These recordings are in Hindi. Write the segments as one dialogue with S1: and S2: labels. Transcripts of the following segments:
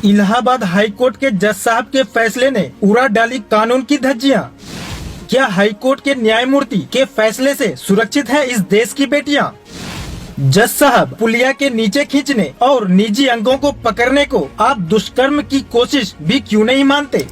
S1: इलाहाबाद हाई कोर्ट के जज साहब के फैसले ने उड़ा डाली कानून की धज्जियां। क्या हाई कोर्ट के न्यायमूर्ति के फैसले से सुरक्षित है इस देश की बेटियां? जज साहब, पुलिया के नीचे खींचने और निजी अंगों को पकड़ने को आप दुष्कर्म की कोशिश भी क्यों नहीं मानते?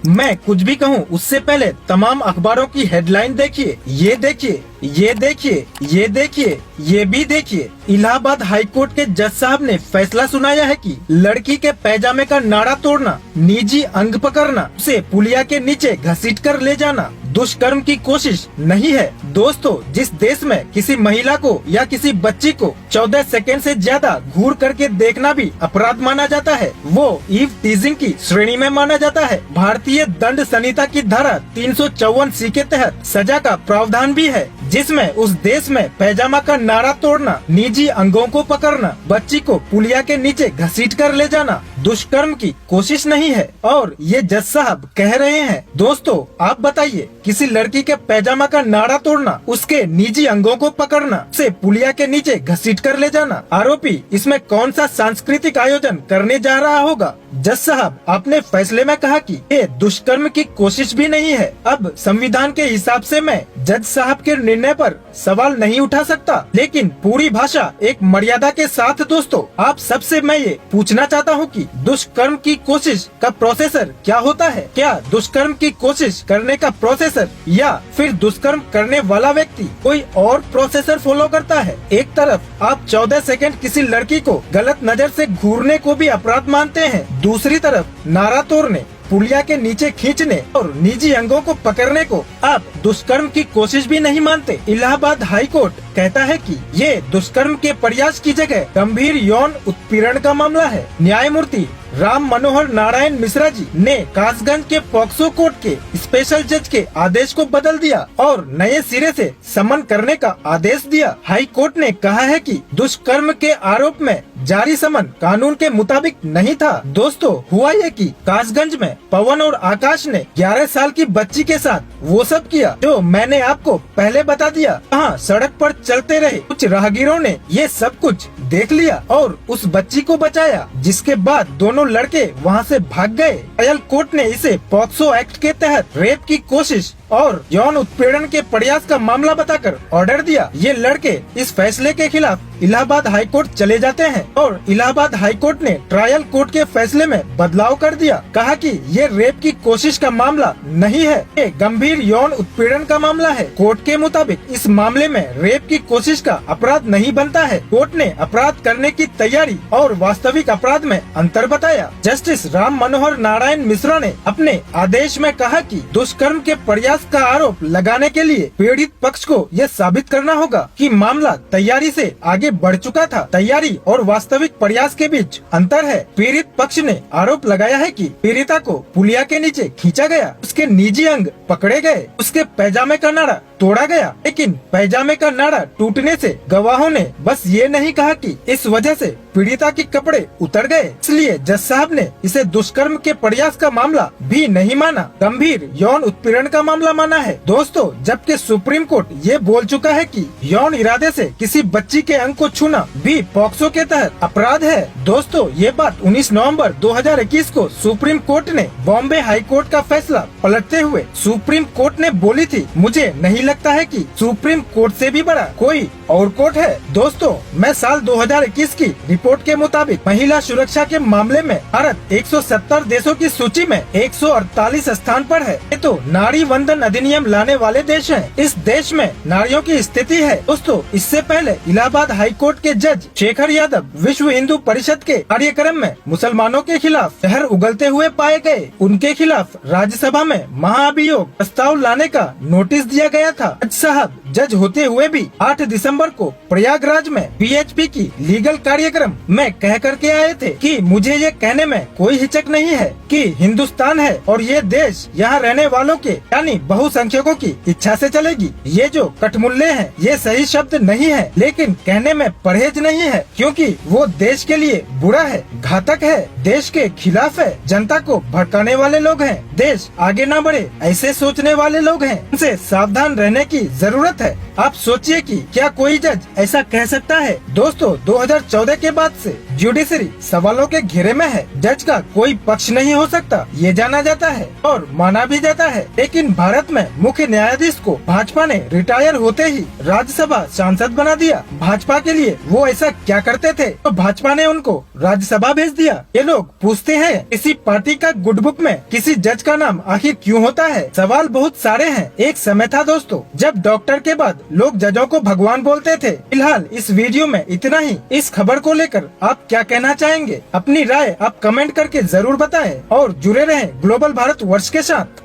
S1: मैं कुछ भी कहूँ उससे पहले तमाम अखबारों की हेडलाइन देखिए। ये देखिए, ये देखिए, ये देखिए, ये भी देखिए। इलाहाबाद हाई कोर्ट के जज साहब ने फैसला सुनाया है कि लड़की के पैजामे का नाड़ा तोड़ना, निजी अंग पकड़ना, उसे पुलिया के नीचे घसीट कर ले जाना दुष्कर्म की कोशिश नहीं है। दोस्तों, जिस देश में किसी महिला को या किसी बच्ची को 14 सेकंड से ज्यादा घूर करके देखना भी अपराध माना जाता है, वो ईव टीजिंग की श्रेणी में माना जाता है। भारतीय दंड संहिता की धारा 354 सी के तहत सजा का प्रावधान भी है, जिसमें उस देश में पैजामा का नाड़ा तोड़ना, निजी अंगों को पकड़ना, बच्ची को पुलिया के नीचे घसीट कर ले जाना दुष्कर्म की कोशिश नहीं है। और ये जज साहब कह रहे हैं। दोस्तों, आप बताइए, किसी लड़की के पैजामा का नाड़ा तोड़ना, उसके निजी अंगों को पकड़ना, उसे पुलिया के नीचे घसीट कर ले जाना, आरोपी इसमें कौन सा सांस्कृतिक आयोजन करने जा रहा होगा? जज साहब, आपने फैसले में कहा कि ये दुष्कर्म की कोशिश भी नहीं है। अब संविधान के हिसाब से मैं जज साहब के निर्णय पर सवाल नहीं उठा सकता, लेकिन पूरी भाषा एक मर्यादा के साथ। दोस्तों, आप सबसे मैं ये पूछना चाहता हूँ कि दुष्कर्म की कोशिश का प्रोसेसर क्या होता है? क्या दुष्कर्म की कोशिश करने का प्रोसेसर या फिर दुष्कर्म करने वाला व्यक्ति कोई और प्रोसेसर फॉलो करता है? एक तरफ आप 14 सेकंड किसी लड़की को गलत नजर से घूरने को भी अपराध मानते हैं, दूसरी तरफ नारा तोड़ने, पुलिया के नीचे खींचने और निजी अंगों को पकड़ने को आप दुष्कर्म की कोशिश भी नहीं मानते। इलाहाबाद हाई कोर्ट कहता है कि ये दुष्कर्म के प्रयास की जगह गंभीर यौन उत्पीड़न का मामला है। न्यायमूर्ति राम मनोहर नारायण मिश्रा जी ने कासगंज के पॉक्सो कोर्ट के स्पेशल जज के आदेश को बदल दिया और नए सिरे से समन करने का आदेश दिया। हाई कोर्ट ने कहा है कि दुष्कर्म के आरोप में जारी समन कानून के मुताबिक नहीं था। दोस्तों, हुआ ये कि कासगंज में पवन और आकाश ने 11 साल की बच्ची के साथ वो सब किया जो मैंने आपको पहले बता दिया। हाँ, सड़क पर चलते रहे कुछ राहगीरों ने ये सब कुछ देख लिया और उस बच्ची को बचाया, जिसके बाद दोनों लड़के वहाँ से भाग गए। ट्रायल कोर्ट ने इसे पॉक्सो एक्ट के तहत रेप की कोशिश और यौन उत्पीड़न के प्रयास का मामला बताकर ऑर्डर दिया। ये लड़के इस फैसले के खिलाफ इलाहाबाद हाई कोर्ट चले जाते हैं और इलाहाबाद हाई कोर्ट ने ट्रायल कोर्ट के फैसले में बदलाव कर दिया। कहा कि ये रेप की कोशिश का मामला नहीं है, ये गंभीर यौन उत्पीड़न का मामला है। कोर्ट के मुताबिक इस मामले में रेप की कोशिश का अपराध नहीं बनता है। कोर्ट ने अपराध करने की तैयारी और वास्तविक अपराध में अंतर बताया। जस्टिस राम मनोहर नारायण मिश्रा ने अपने आदेश में कहा कि दुष्कर्म के प्रयास का आरोप लगाने के लिए पीड़ित पक्ष को यह साबित करना होगा कि मामला तैयारी से आगे बढ़ चुका था। तैयारी और वास्तविक प्रयास के बीच अंतर है। पीड़ित पक्ष ने आरोप लगाया है कि पीड़िता को पुलिया के नीचे खींचा गया, उसके निजी अंग पकड़े गए, उसके पैजामे का नाड़ा तोड़ा गया, लेकिन पैजामे का नाड़ा टूटने से गवाहों ने बस ये नहीं कहा कि इस वजह से पीड़िता के कपड़े उतर गए। इसलिए जज साहब ने इसे दुष्कर्म के प्रयास का मामला भी नहीं माना, गंभीर यौन उत्पीड़न का मामला माना है। दोस्तों, जबकि सुप्रीम कोर्ट ये बोल चुका है कि यौन इरादे से किसी बच्ची के अंग को छूना भी पॉक्सो के तहत अपराध है। दोस्तों, ये बात 19 नवंबर 2021 को सुप्रीम कोर्ट ने बॉम्बे हाई कोर्ट का फैसला पलटते हुए सुप्रीम कोर्ट ने बोली थी। मुझे नहीं लगता है कि सुप्रीम कोर्ट से भी बड़ा कोई और कोर्ट है। दोस्तों, मैं साल 2021 की रिपोर्ट के मुताबिक महिला सुरक्षा के मामले में भारत 170 देशों की सूची में 148 स्थान पर है। ये तो नारी वंदन अधिनियम लाने वाले देश हैं। इस देश में नारियों की स्थिति है। दोस्तों, इससे पहले इलाहाबाद हाई कोर्ट के जज शेखर यादव विश्व हिंदू परिषद के कार्यक्रम में मुसलमानों के खिलाफ जहर उगलते हुए पाए गए। उनके खिलाफ राज्यसभा में महाअभियोग प्रस्ताव लाने का नोटिस दिया गया था। जज साहब जज होते हुए भी 8 दिसंबर को प्रयागराज में बीएचपी की लीगल कार्यक्रम में कह करके आए थे कि मुझे ये कहने में कोई हिचक नहीं है कि हिंदुस्तान है और ये देश यहाँ रहने वालों के यानी बहुसंख्यकों की इच्छा से चलेगी। ये जो कठमुल्ले हैं ये सही शब्द नहीं है, लेकिन कहने में परहेज नहीं है, क्योंकि वो देश के लिए बुरा है, घातक है, देश के खिलाफ है, जनता को भड़काने वाले लोग हैं, देश आगे न बढ़े ऐसे सोचने वाले लोग हैं। उनसे सावधान रहने की जरूरत है। आप सोचिए कि क्या कोई जज ऐसा कह सकता है। दोस्तों 2014 के बाद से जुडिशरी सवालों के घेरे में है। जज का कोई पक्ष नहीं हो सकता, ये जाना जाता है और माना भी जाता है। लेकिन भारत में मुख्य न्यायाधीश को भाजपा ने रिटायर होते ही राज्यसभा सांसद बना दिया। भाजपा के लिए वो ऐसा क्या करते थे तो भाजपा ने उनको राज्यसभा भेज दिया। ये लोग पूछते हैं किसी पार्टी का गुड बुक में किसी जज का नाम आखिर क्यों होता है। सवाल बहुत सारे हैं। एक समय था दोस्तों जब डॉक्टर के बाद लोग जजों को भगवान बोलते थे। फिलहाल इस वीडियो में इतना ही। इस खबर को लेकर आप क्या कहना चाहेंगे? अपनी राय आप कमेंट करके जरूर बताएं और जुड़े रहें ग्लोबल भारत वर्ष के साथ।